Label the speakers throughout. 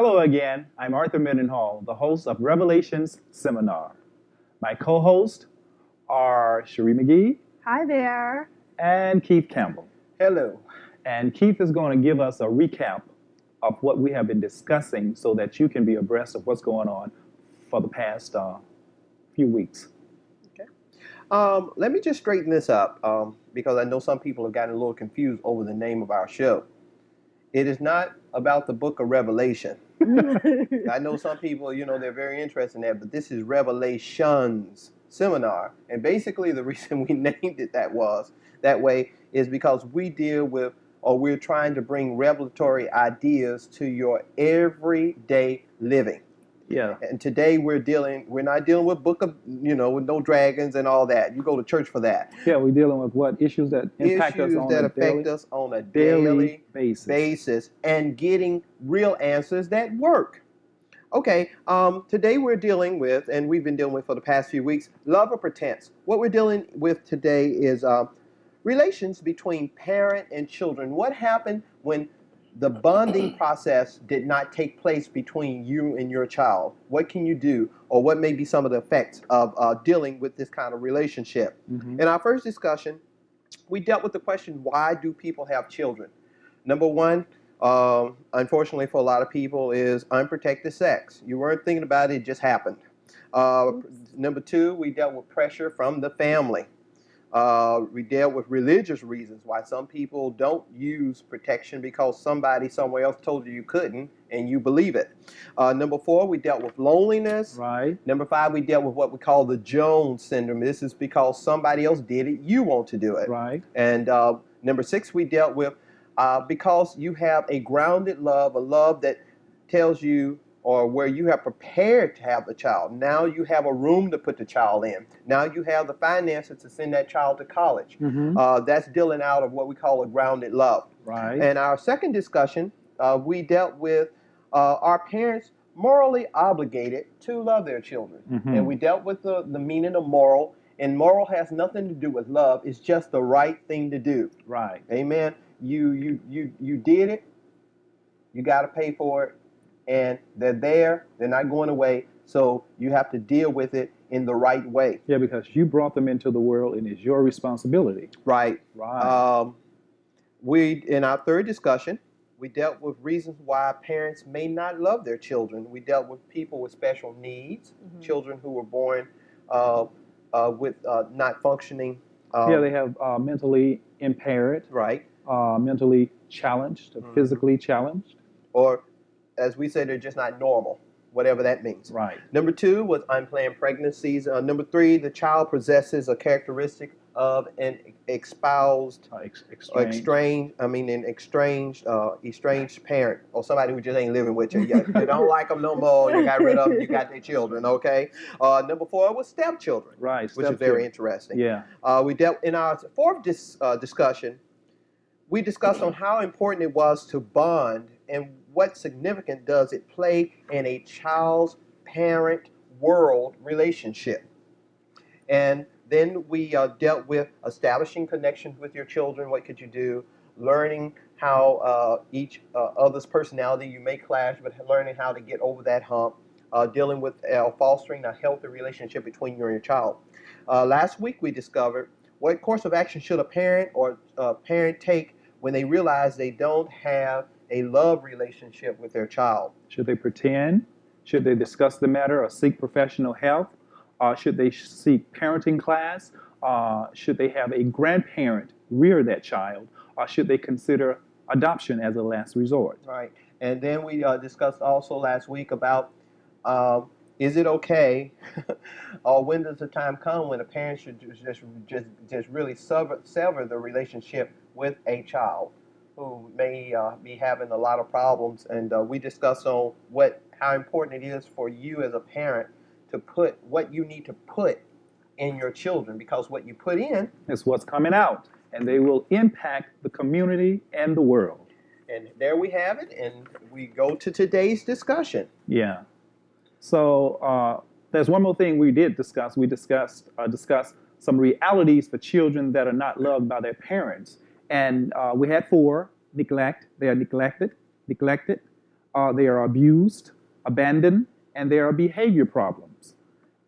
Speaker 1: Hello again. I'm Arthur Mendenhall, the host of Revelations Seminar. My co-hosts are Cherie McGee
Speaker 2: Hi there.
Speaker 1: and Keith Campbell.
Speaker 3: Hello.
Speaker 1: And Keith is going to give us a recap of what we have been discussing so that you can be abreast of what's going on for the past few weeks.
Speaker 3: Okay. Let me just straighten this up because I know some people have gotten a little confused over the name of our show. It is not about the book of Revelation. I know some people, they're very interested in that, but this is Revelations Seminar. And basically the reason we named it that way is because we deal with, or we're trying to bring revelatory ideas to your everyday living.
Speaker 1: Yeah.
Speaker 3: And today we're not dealing with book of, with no dragons and all that. You go to church for that.
Speaker 1: Yeah, we're dealing with what issues that impact us on a
Speaker 3: affect us on a daily basis and getting real answers that work. Okay, today we're dealing with, and we've been dealing with for the past few weeks, love or pretense. What we're dealing with today is relations between parent and children. What happened when the bonding process did not take place between you and your child? What can you do, or what may be some of the effects of dealing with this kind of relationship?
Speaker 1: Mm-hmm.
Speaker 3: In our first discussion, we dealt with the question, why do people have children? Number one, unfortunately for a lot of people, is unprotected sex. You weren't thinking about it, it just happened. Number two, we dealt with pressure from the family. We dealt with religious reasons why some people don't use protection because somebody somewhere else told you couldn't and you believe it. Number four, we dealt with loneliness.
Speaker 1: Right.
Speaker 3: Number five, we dealt with what we call the Jones syndrome. This is because somebody else did it, you want to do it.
Speaker 1: Right.
Speaker 3: And number six, we dealt with because you have a grounded love, a love that tells you, or where you have prepared to have the child. Now you have a room to put the child in. Now you have the finances to send that child to college.
Speaker 1: Mm-hmm.
Speaker 3: That's dealing out of what we call a grounded love.
Speaker 1: Right.
Speaker 3: And our second discussion, we dealt with our parents morally obligated to love their children.
Speaker 1: Mm-hmm.
Speaker 3: And we dealt with the meaning of moral. And moral has nothing to do with love. It's just the right thing to do.
Speaker 1: Right.
Speaker 3: Amen. You did it. You got to pay for it. And they're there, they're not going away, so you have to deal with it in the right way.
Speaker 1: Yeah, because you brought them into the world and it's your responsibility.
Speaker 3: Right.
Speaker 1: Right.
Speaker 3: In our third discussion, we dealt with reasons why parents may not love their children. We dealt with people with special needs, children who were born with not functioning.
Speaker 1: They have mentally impaired,
Speaker 3: right,
Speaker 1: mentally challenged, physically challenged.
Speaker 3: Or as we say, they're just not normal, whatever that means.
Speaker 1: Right.
Speaker 3: Number two was unplanned pregnancies. Number three, the child possesses a characteristic of an estranged parent, or somebody who just ain't living with you. You don't like them no more. You got rid of them. You got their children. Okay. Number four was stepchildren.
Speaker 1: Right.
Speaker 3: Which is very interesting.
Speaker 1: Yeah.
Speaker 3: We dealt in our fourth discussion. We discussed on how important it was to bond and what significance does it play in a child's parent-world relationship. And then we dealt with establishing connections with your children. What could you do? Learning how each other's personality, you may clash, but learning how to get over that hump. Dealing with fostering a healthy relationship between you and your child. Last week we discovered what course of action should a parent or parent take when they realize they don't have a love relationship with their child.
Speaker 1: Should they pretend? Should they discuss the matter or seek professional help? Should they seek parenting class? Should they have a grandparent rear that child? Or should they consider adoption as a last resort?
Speaker 3: Right. And then we discussed also last week about is it okay, or when does the time come when a parent should just really sever the relationship with a child who may be having a lot of problems? And we discussed on how important it is for you as a parent to put what you need to put in your children, because what you put in
Speaker 1: is what's coming out, and they will impact the community and the world.
Speaker 3: And there we have it, and we go to today's discussion.
Speaker 1: Yeah. So there's one more thing we did discuss. We discussed some realities for children that are not loved by their parents. And we had four: neglect, they are neglected, they are abused, abandoned, and there are behavior problems.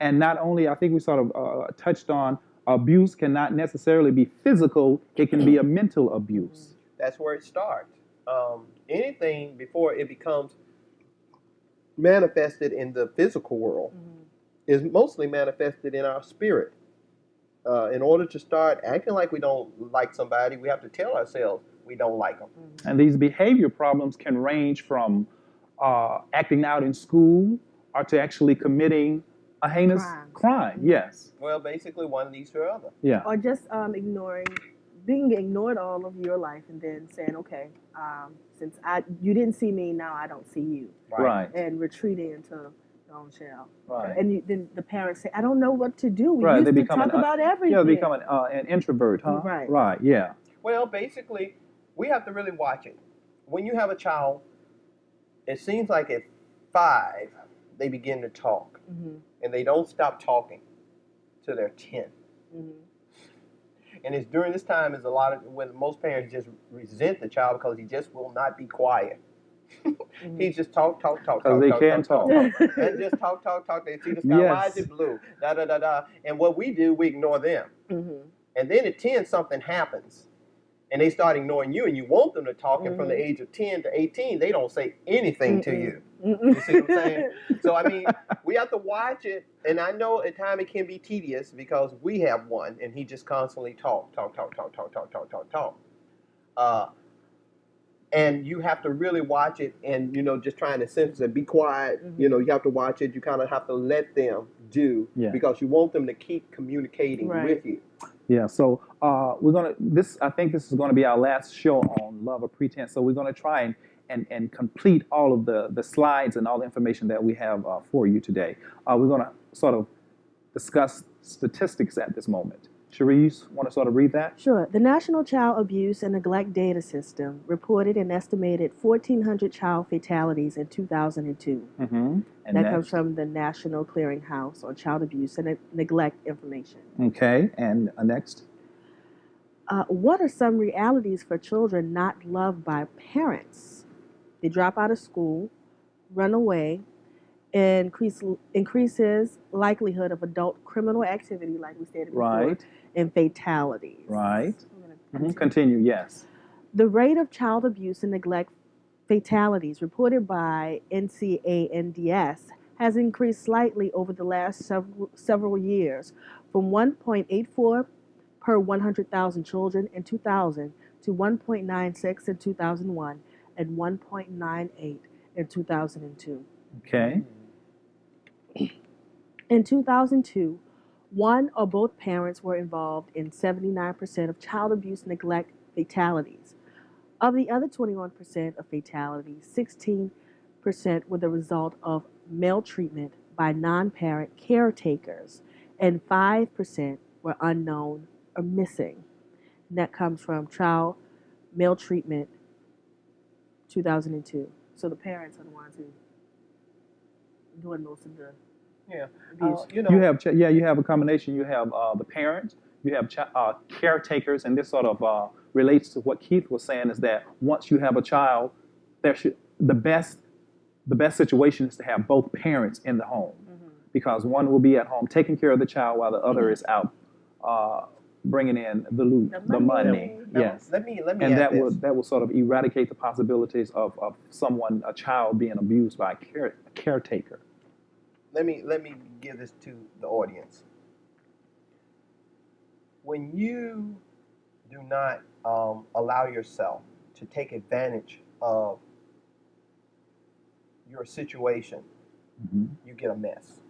Speaker 1: And not only, I think we sort of touched on, abuse cannot necessarily be physical, it can be a mental abuse.
Speaker 3: That's where it starts. Anything before it becomes manifested in the physical world is mostly manifested in our spirit. In order to start acting like we don't like somebody, we have to tell ourselves we don't like them.
Speaker 1: And these behavior problems can range from acting out in school or to actually committing a heinous crime. Yes.
Speaker 3: Well, basically, one leads to the other.
Speaker 1: Yeah.
Speaker 2: Or just being ignored all of your life, and then saying, okay, since you didn't see me, now I don't see you.
Speaker 1: Right.
Speaker 2: And retreating into your own shell.
Speaker 1: Right.
Speaker 2: And then the parents say, I don't know what to do. We
Speaker 1: Right.
Speaker 2: used
Speaker 1: They
Speaker 2: to
Speaker 1: become
Speaker 2: talk about everything.
Speaker 1: Yeah, they become an introvert, huh?
Speaker 2: Right.
Speaker 1: Right. Yeah.
Speaker 3: Well, basically, we have to really watch it. When you have a child, it seems like at 5, they begin to talk. And they don't stop talking till they're 10. And it's during this time is a lot of when most parents just resent the child because he just will not be quiet. He just talk.
Speaker 1: Because they can't talk.
Speaker 3: And just talk. They see the sky,
Speaker 1: Yes.
Speaker 3: why is it blue? Da da da da. And what we do, we ignore them. And then at 10, something happens. And they start ignoring you, and you want them to talk, and from the age of 10 to 18, they don't say anything to you. You see what I'm saying? So, I mean, we have to watch it, and I know at times it can be tedious because we have one, and he just constantly talk. And you have to really watch it, and, just trying to censor it, be quiet, you have to watch it, you kind of have to let them do, because you want them to keep communicating with you.
Speaker 1: Yeah, so I think this is gonna be our last show on Love or Pretense. So we're gonna try and complete all of the slides and all the information that we have for you today. We're gonna sort of discuss statistics at this moment. Cherise, want to sort of read that?
Speaker 2: Sure. The National Child Abuse and Neglect Data System reported an estimated 1,400 child fatalities in 2002.
Speaker 1: And
Speaker 2: that comes from the National Clearinghouse on Child Abuse and Neglect Information.
Speaker 1: Okay, and next?
Speaker 2: What are some realities for children not loved by parents? They drop out of school, run away, increases likelihood of adult criminal activity, like we stated before, and fatalities.
Speaker 1: Right. Continue, yes.
Speaker 2: The rate of child abuse and neglect fatalities reported by NCANDS has increased slightly over the last several years, from 1.84 per 100,000 children in 2000 to 1.96 in 2001 and 1.98 in 2002.
Speaker 1: Okay.
Speaker 2: In 2002, one or both parents were involved in 79% of child abuse neglect fatalities. Of the other 21% of fatalities, 16% were the result of maltreatment by non-parent caretakers, and 5% were unknown or missing. And that comes from Child Maltreatment 2002. So the parents are the ones who are doing most of the abuse.
Speaker 1: You have a combination. You have the parent, you have caretakers, and this sort of relates to what Keith was saying, is that once you have a child, the best situation is to have both parents in the home, because one will be at home taking care of the child while the other is out bringing in the loot, the money. Yes.
Speaker 3: Let me
Speaker 1: and
Speaker 3: add this.
Speaker 1: that will sort of eradicate the possibilities of a child being abused by a caretaker.
Speaker 3: Let me give this to the audience. When you do not allow yourself to take advantage of your situation, you get a mess.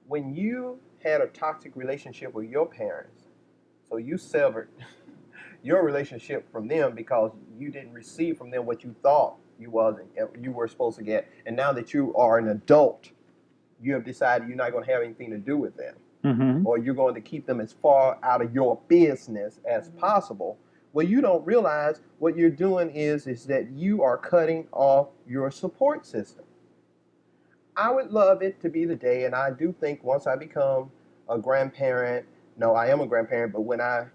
Speaker 3: When you had a toxic relationship with your parents, so you severed your relationship from them because you didn't receive from them what you thought you were supposed to get, and now that you are an adult, you have decided you're not going to have anything to do with them, or you're going to keep them as far out of your business as possible. Well, you don't realize what you're doing is that you are cutting off your support system. I would love it to be the day, and I do think once I become a grandparent, no, I am a grandparent, but when I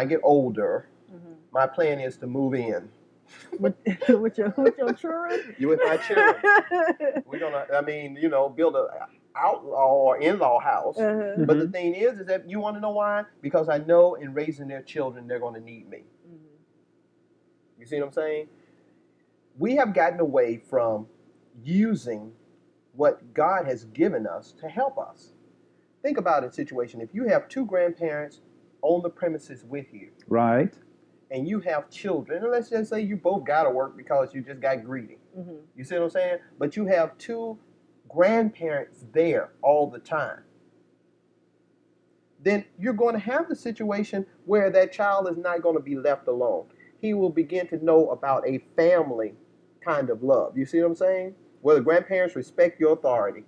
Speaker 3: get older, my plan is to move in
Speaker 2: with, with your children.
Speaker 3: You with my children. We're gonna, I mean, build a outlaw or in-law house.
Speaker 2: Uh-huh.
Speaker 3: But the thing is that you want to know why? Because I know in raising their children, they're going to need me. You see what I'm saying? We have gotten away from using what God has given us to help us. Think about a situation. If you have two grandparents on the premises with you,
Speaker 1: Right.
Speaker 3: and you have children, and let's just say you both got to work because you just got greedy. You see what I'm saying? But you have two grandparents there all the time. Then you're going to have the situation where that child is not going to be left alone. He will begin to know about a family kind of love. You see what I'm saying? Where the grandparents respect your authority.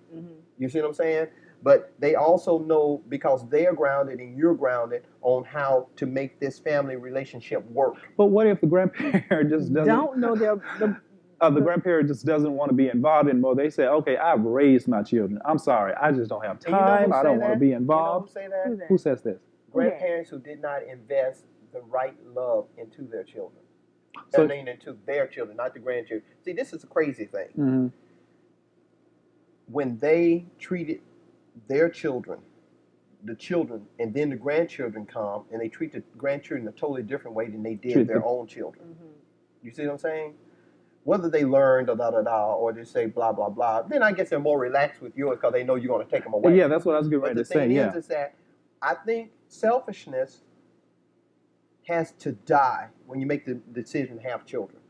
Speaker 3: You see what I'm saying? But they also know, because they're grounded and you're grounded, on how to make this family relationship work.
Speaker 1: But what if the grandparent just doesn't
Speaker 2: don't know
Speaker 1: the grandparent just doesn't want to be involved anymore? They say, okay, I've raised my children. I'm sorry, I just don't have time. I don't want to be involved.
Speaker 3: You know who say that?
Speaker 1: Who says this?
Speaker 3: Grandparents who did not invest the right love into their children.
Speaker 1: So,
Speaker 3: I mean, into their children, not the grandchildren. See, this is a crazy thing.
Speaker 1: mm-hmm.
Speaker 3: When they treated their children, the children, and then the grandchildren come, and they treat the grandchildren a totally different way than they did their own children. You see what I'm saying? Whether they learned or da-da-da, or they say blah, blah, blah, then I guess they're more relaxed with yours because they know you're going to take them away.
Speaker 1: Yeah, that's what I was getting ready to say.
Speaker 3: But the thing is that I think selfishness has to die when you make the decision to have children.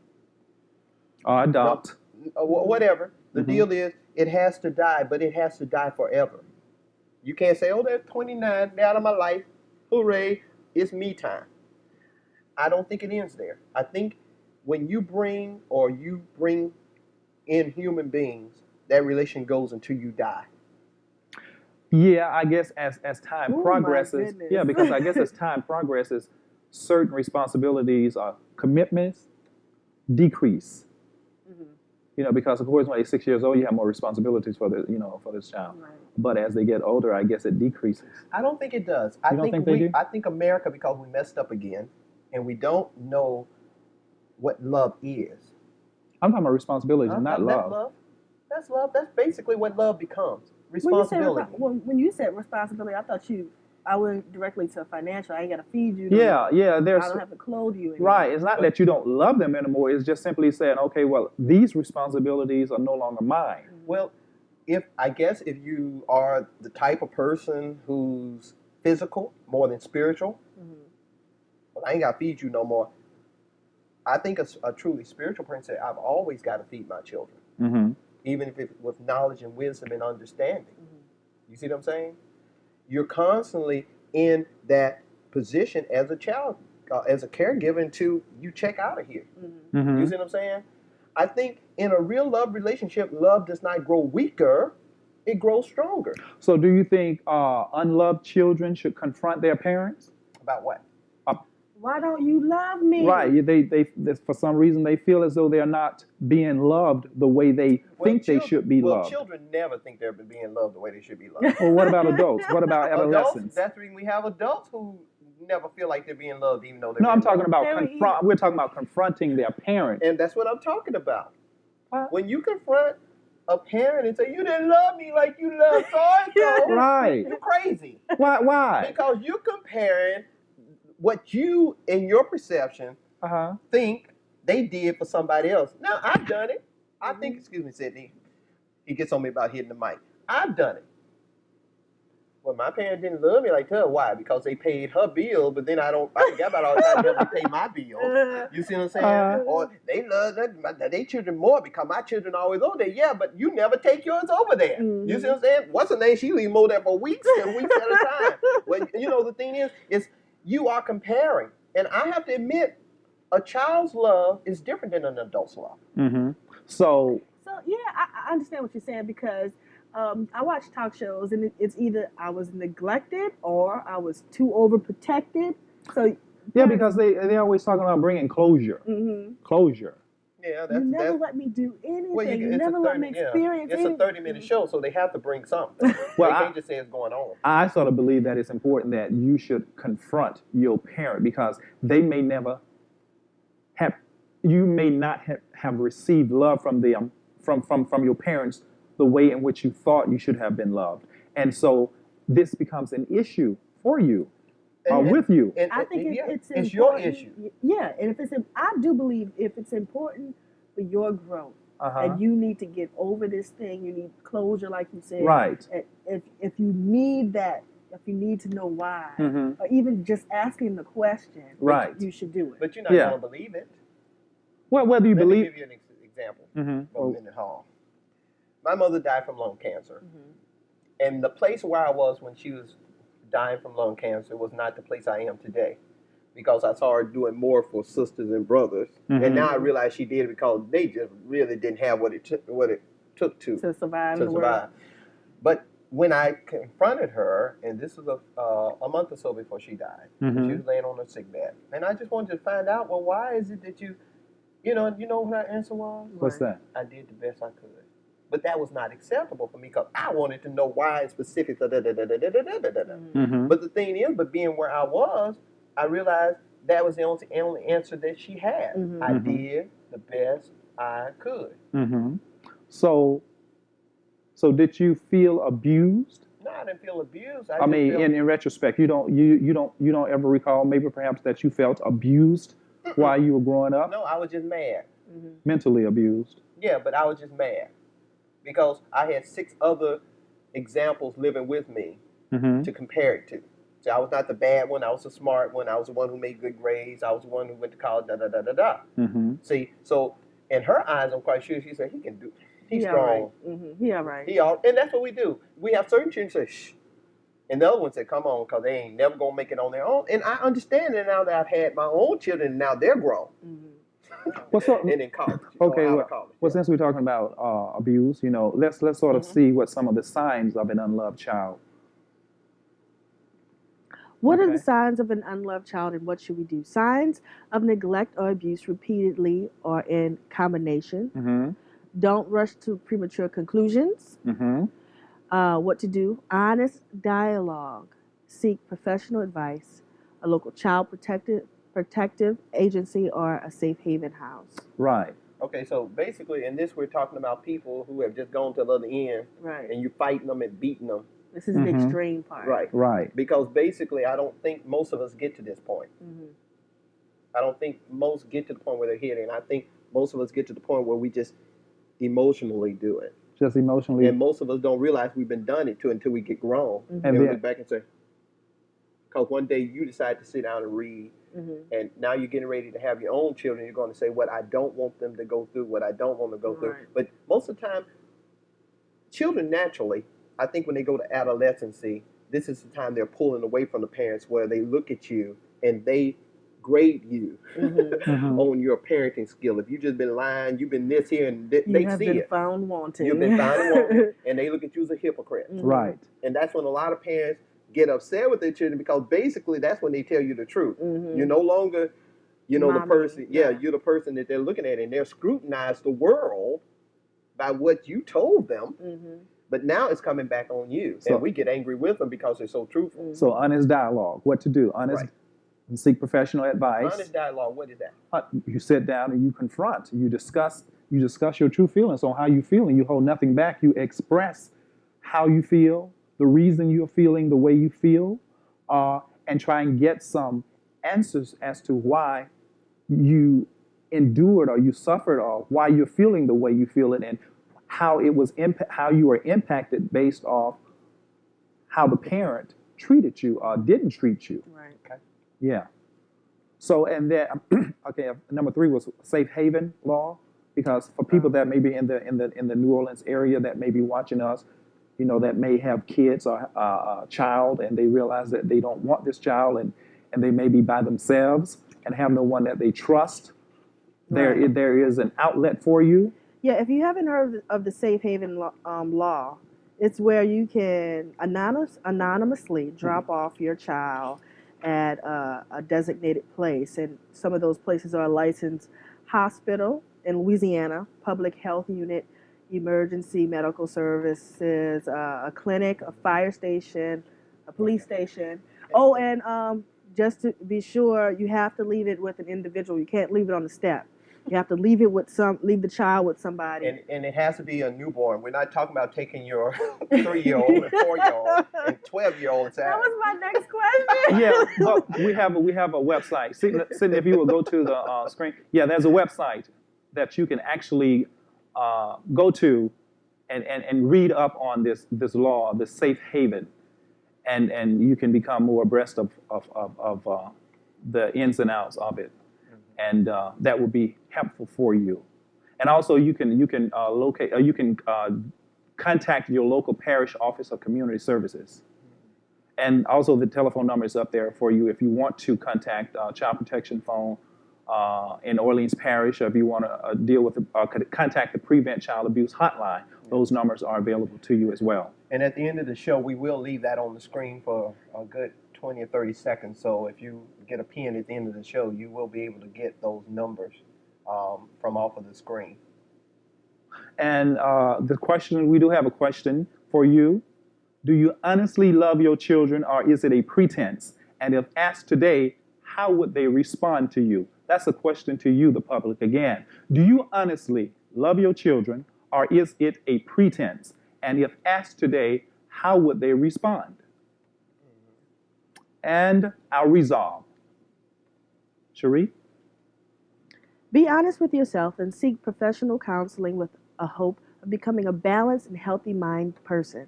Speaker 1: Adopt.
Speaker 3: Whatever. The deal is, it has to die, but it has to die forever. You can't say, oh, they're 29, they're out of my life. Hooray, it's me time. I don't think it ends there. I think when you bring in human beings, that relation goes until you die.
Speaker 1: Yeah, I guess as time progresses, because I guess as time progresses, certain responsibilities or commitments decrease. Because of course when they're 6 years old, you have more responsibilities for this child. Right. But as they get older, I guess it decreases.
Speaker 3: I don't think it does.
Speaker 1: I
Speaker 3: think America, because we messed up again, and we don't know what love is.
Speaker 1: I'm talking about responsibility, not love.
Speaker 3: That's love. That's basically what love becomes. Responsibility.
Speaker 2: When you said responsibility, I went directly to financial. I ain't got to feed you.
Speaker 1: Yeah.
Speaker 2: I don't have to clothe you anymore.
Speaker 1: Right. It's not that you don't love them anymore. It's just simply saying, okay, well, these responsibilities are no longer mine.
Speaker 3: Well, if you are the type of person who's physical more than spiritual, well, I ain't got to feed you no more. I think a truly spiritual person said, I've always got to feed my children, even if it's with knowledge and wisdom and understanding. You see what I'm saying? You're constantly in that position as a child, as a caregiver, until you check out of here. You see what I'm saying? I think in a real love relationship, love does not grow weaker, it grows stronger.
Speaker 1: So do you think unloved children should confront their parents?
Speaker 3: About what?
Speaker 2: Why don't you love me?
Speaker 1: Right. They for some reason they feel as though they're not being loved the way they think they should be loved.
Speaker 3: Children never think they're being loved the way they should be loved.
Speaker 1: Well, what about adults? What about adolescents?
Speaker 3: Adults, that's the reason we have adults who never feel like they're being loved, even though they're.
Speaker 1: No, I'm talking
Speaker 3: loved.
Speaker 1: about we're talking about confronting their parents.
Speaker 3: And that's what I'm talking about. When you confront a parent and say, you didn't love me like you loved so-and-so,
Speaker 1: right?
Speaker 3: You're crazy.
Speaker 1: Why?
Speaker 3: Because you're comparing what you, in your perception, think they did for somebody else. Now, I've done it. I think, excuse me, Sydney, he gets on me about hitting the mic. I've done it. Well, my parents didn't love me like her. Why? Because they paid her bill, but then I forgot about all the time they pay my bill. You see what I'm saying? Or they love their children more because my children always over there. Yeah, but you never take yours over there. You see what I'm saying? What's her name? She leave more there for weeks and weeks at a time. Well, the thing is you are comparing. And I have to admit, a child's love is different than an adult's love.
Speaker 2: So yeah, I understand what you're saying, because I watch talk shows and it's either I was neglected or I was too overprotected. So
Speaker 1: yeah, because they're always talking about bringing closure. Closure.
Speaker 3: Yeah,
Speaker 2: you never let me do anything. Well, you never let me experience anything.
Speaker 3: It's a 30-minute show, so they have to bring something. Well, they can't just say it's going on.
Speaker 1: I sort of believe that it's important that you should confront your parent, because they may never have you may not have received love from them, from your parents, the way in which you thought you should have been loved. And so this becomes an issue for you, with you.
Speaker 2: I think
Speaker 3: yeah,
Speaker 2: it's
Speaker 3: it's your
Speaker 2: important.
Speaker 3: issue.
Speaker 2: Yeah, and if it's, I do believe if it's important for your growth,
Speaker 1: Uh-huh.
Speaker 2: and you need to get over this thing, you need closure, like you said.
Speaker 1: Right.
Speaker 2: And if you need that, if you need to know why,
Speaker 1: Mhm.
Speaker 2: or even just asking the question,
Speaker 1: Right.
Speaker 2: you should do it.
Speaker 3: But you're not
Speaker 1: Yeah.
Speaker 3: going to believe it.
Speaker 1: Well, whether you
Speaker 3: Let me
Speaker 1: believe.
Speaker 3: give you an example
Speaker 1: Mhm.
Speaker 3: from Minute Hall. My mother died from lung cancer. And the place where I was when she was dying from lung cancer was not the place I am today, because I saw her doing more for sisters and brothers.
Speaker 1: Mhm.
Speaker 3: And now I realize she did it because they just really didn't have what it took to
Speaker 2: survive in the world.
Speaker 3: survive. But when I confronted her, and this was a month or so before she died,
Speaker 1: Mhm.
Speaker 3: she was laying on her sick bed, and I just wanted to find out, well, why is it that you know what her answer was?
Speaker 1: What's that?
Speaker 3: I did the best I could. But that was not acceptable for me because I wanted to know why specifics.
Speaker 1: Mhm.
Speaker 3: But the thing is, being where I was, I realized that was the only answer that she had. I
Speaker 1: Mhm.
Speaker 3: did the best I could.
Speaker 1: Mhm. So did you feel abused?
Speaker 3: No, I didn't feel abused.
Speaker 1: I mean, in retrospect, you don't ever recall maybe perhaps that you felt abused while you were growing up,
Speaker 3: No, I was just mad.
Speaker 1: mentally abused.
Speaker 3: Yeah, but I was just mad because I had 6 other examples living with me
Speaker 1: Mhm.
Speaker 3: to compare it to. So I was not the bad one. I was the smart one. I was the one who made good grades. I was the one who went to college. Da da da da da.
Speaker 1: Mhm.
Speaker 3: See, so in her eyes, I'm quite sure she said he can do. He's
Speaker 2: He
Speaker 3: strong.
Speaker 2: all right. He all right.
Speaker 3: And that's what we do. We have certain children say shh, and the other ones say come on, because they ain't never gonna make it on their own. And I understand it now that I've had my own children. And now they're grown.
Speaker 1: What's up?
Speaker 3: And in college.
Speaker 1: Okay,
Speaker 3: out
Speaker 1: well,
Speaker 3: of college.
Speaker 1: well, since we're talking about abuse, let's sort of see what some of the signs of an unloved child.
Speaker 2: What are
Speaker 1: Okay.
Speaker 2: the signs of an unloved child, and what should we do? Signs of neglect or abuse repeatedly or in combination.
Speaker 1: Mm-hmm.
Speaker 2: Don't rush to premature conclusions.
Speaker 1: Mm-hmm.
Speaker 2: What to do? Honest dialogue. Seek professional advice. A local child protective agency or a safe haven house.
Speaker 1: Right.
Speaker 3: Okay, so basically in this we're talking about people who have just gone to the other end,
Speaker 2: Right.
Speaker 3: and you're fighting them and beating them.
Speaker 2: This is the extreme part.
Speaker 3: Right.
Speaker 1: Right.
Speaker 3: Because basically I don't think most of us get to this point. I don't think most get to the point where they're hitting. I think most of us get to the point where we just emotionally do it.
Speaker 1: Just emotionally.
Speaker 3: And most of us don't realize we've been done it to until we get grown.
Speaker 1: And
Speaker 3: And we
Speaker 1: then-
Speaker 3: look back and say, because one day you decide to sit down and read, and now you're getting ready to have your own children. You're going to say what I don't want them to go through, what I don't want them to go through.
Speaker 2: Right.
Speaker 3: But most of the time, children naturally, I think when they go to adolescency, this is the time they're pulling away from the parents, where they look at you and they grade you on your parenting skill. If you've just been lying, you've been this here, and they
Speaker 2: You have
Speaker 3: see
Speaker 2: been
Speaker 3: it.
Speaker 2: found wanting.
Speaker 3: You've been found wanting, and they look at you as a hypocrite.
Speaker 1: Right.
Speaker 3: And that's when a lot of parents get upset with their children, because basically that's when they tell you the truth. You're no longer, the
Speaker 2: Mommy.
Speaker 3: person. Yeah,
Speaker 2: Yeah.
Speaker 3: you're the person that they're looking at, and they're scrutinized the world by what you told them. But now it's coming back on you,
Speaker 1: So-
Speaker 3: and we get angry with them because they're so truthful.
Speaker 1: So honest dialogue. What to do? Honest.
Speaker 3: Right.
Speaker 1: Seek professional advice.
Speaker 3: Honest dialogue. What is that?
Speaker 1: You sit down and you confront. You discuss your true feelings on how you feel, and you hold nothing back. You express how you feel, the reason you're feeling the way you feel, and try and get some answers as to why you endured or you suffered, or why you're feeling the way you feel it, and how it was how you were impacted based off how the parent treated you or didn't treat you.
Speaker 2: Right.
Speaker 3: Okay.
Speaker 1: Yeah. So, and then, okay, number 3 was safe haven law, because for people that may be in the New Orleans area that may be watching us, that may have kids or a child, and they realize that they don't want this child, and they may be by themselves and have no one that they trust.
Speaker 2: Right.
Speaker 1: There is an outlet for you.
Speaker 2: Yeah, if you haven't heard of the safe haven law, it's where you can anonymously drop off your child at a designated place. And some of those places are a licensed hospital in Louisiana, public health unit, emergency medical services, a clinic, a fire station, a police station. Oh, and just to be sure, you have to leave it with an individual. You can't leave it on the step. You You have to leave the child with somebody.
Speaker 3: And it has to be a newborn. We're not talking about taking your 3-year-old and 4-year-old and 12-year-old and saying,
Speaker 2: That was my next question.
Speaker 1: Yeah, but we have a website. Sydney, if you will go to the screen, yeah, there's a website that you can actually go to and read up on this law, this safe haven, and you can become more abreast of the ins and outs of it, and that will be helpful for you. And also, you can contact your local parish office of community services. And also the telephone number is up there for you if you want to contact Child Protection Phone in Orleans Parish, or if you want to deal with contact the Prevent Child Abuse Hotline. Those numbers are available to you as well.
Speaker 3: And at the end of the show, we will leave that on the screen for a good 20 or 30 seconds. So if you get a pen at the end of the show, you will be able to get those numbers from off of the screen.
Speaker 1: And we do have a question for you. Do you honestly love your children, or is it a pretense? And if asked today, how would they respond to you? That's a question to you, the public, again. Do you honestly love your children, or is it a pretense? And if asked today, how would they respond? And our resolve. Cherie?
Speaker 2: Be honest with yourself and seek professional counseling with a hope of becoming a balanced and healthy-minded person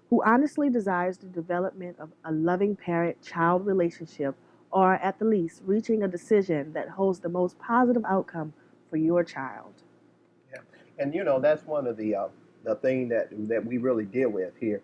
Speaker 2: who honestly desires the development of a loving parent-child relationship, or at the least reaching a decision that holds the most positive outcome for your child.
Speaker 3: Yeah. And that's one of the thing that we really deal with here